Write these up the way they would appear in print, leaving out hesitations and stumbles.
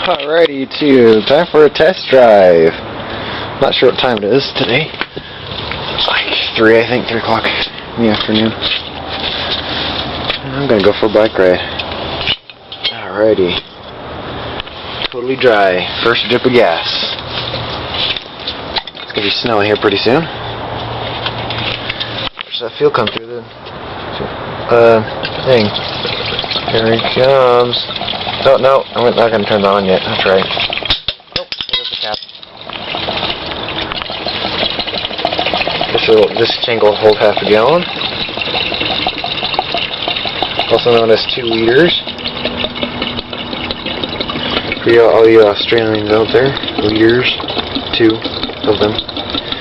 Alrighty, YouTube. Time for a test drive. Not sure what time it is today. It's like 3, I think, 3 o'clock in the afternoon. I'm gonna go for a bike ride. Alrighty. Totally dry. First drip of gas. It's gonna be snowing here pretty soon. Watch that fuel come through the thing. Here he comes. Oh, no, I'm not going to turn that on yet. That's right. Nope, there's the cap. This tank will hold half a gallon. Also known as 2 liters. For all you Australians out there, liters, 2 of them.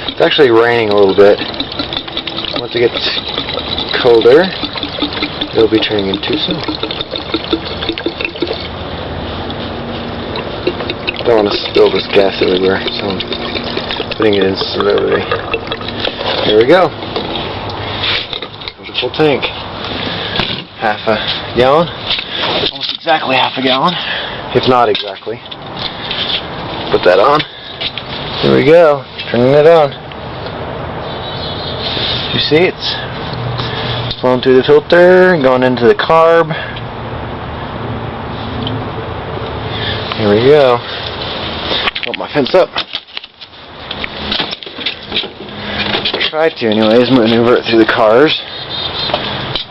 It's actually raining a little bit. Once it gets colder, it'll be turning into snow. I don't want to spill this gas everywhere, so I'm putting it in slowly. Here we go. There's a full tank. Half a gallon. Almost exactly half a gallon. If not exactly. Put that on. Here we go. Turning it on. You see it's flowing through the filter, going into the carb. Here we go. Hold my fence up. Try to, anyways, maneuver it through the cars.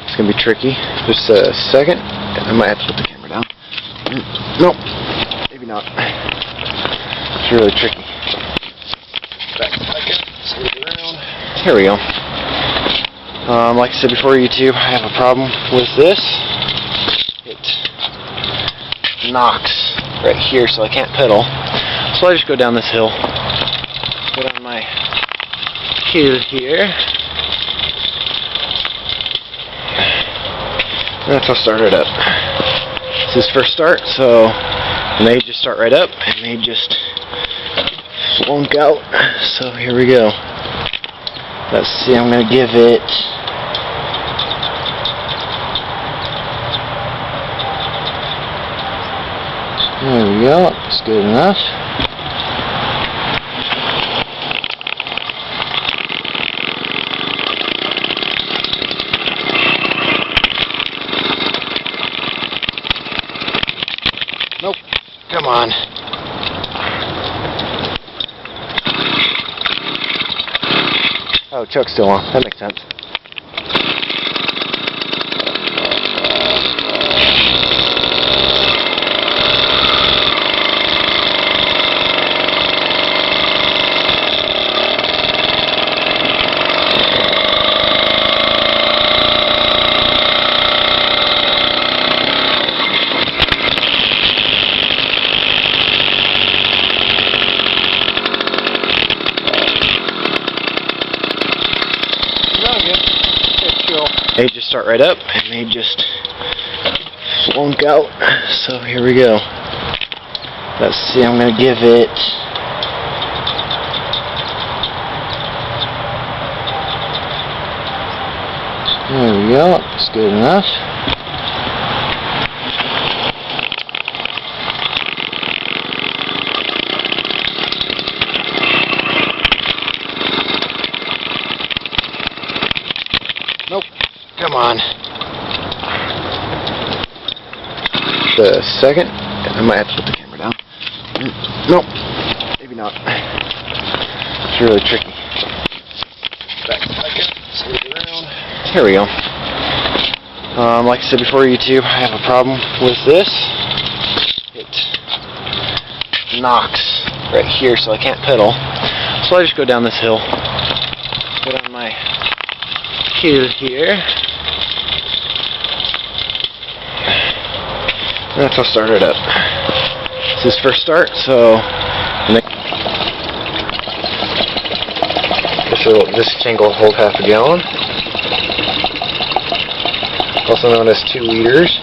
It's gonna be tricky. Just a second. I might have to put the camera down. Nope. Maybe not. It's really tricky. Back a second. Scoot around. Here we go. Like I said before, YouTube, I have a problem with this. It knocks right here, so I can't pedal. So I just go down this hill. Put on my heel here. And that's how I start it up. This is first start, so it may just start right up. It may just flunk out. So here we go. Let's see, I'm going to give it... There we go, it's good enough. Nope, come on. Oh, choke's still on, that makes sense. May just start right up. It may just flunk out. So here we go. Let's see, I'm going to give it... There we go. It's good enough. Nope. Come on. The second. I might have to put the camera down. Nope. Maybe not. It's really tricky. Back a second. Scoot around. Here we go. Like I said before, YouTube, I have a problem with this. It knocks right here, so I can't pedal. So I just go down this hill. Put on my heel here. And that's how I start it up. This is first start, so this tank will hold half a gallon. Also known as 2 liters.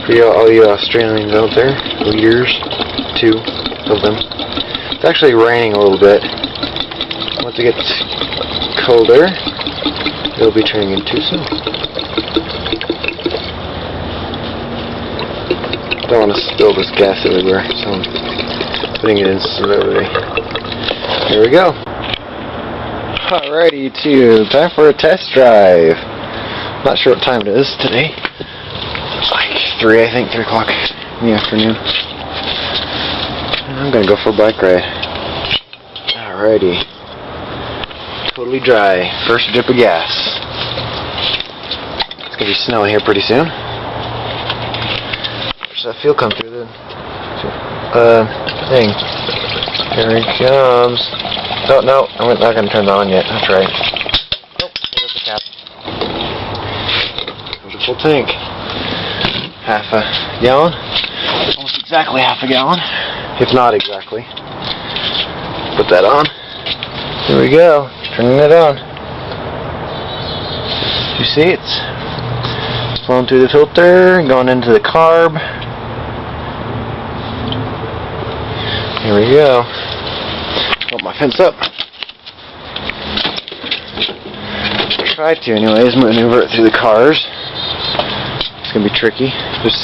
For all you Australians out there, liters, 2 of them. It's actually raining a little bit. Once it gets colder, it'll be turning into snow. Don't want to spill this gas everywhere, so I'm putting it in slowly. Here we go. Alrighty, YouTube, time for a test drive. Not sure what time it is today. It's like 3, I think, 3 o'clock in the afternoon. I'm gonna go for a bike ride. Alrighty. Totally dry. First drip of gas. It's gonna be snowing here pretty soon. Watch that fuel come through the thing. Here he comes. Oh, no, I'm not gonna turn that on yet. That's right. Oh, there's the cap. There's a full tank. Half a gallon. Almost exactly half a gallon. If not exactly. Put that on. Here we go. Turning it on. You see it's flowing through the filter, going into the carb. Here we go. Put my fence up. Try to anyways, maneuver it through the cars. It's gonna be tricky. Just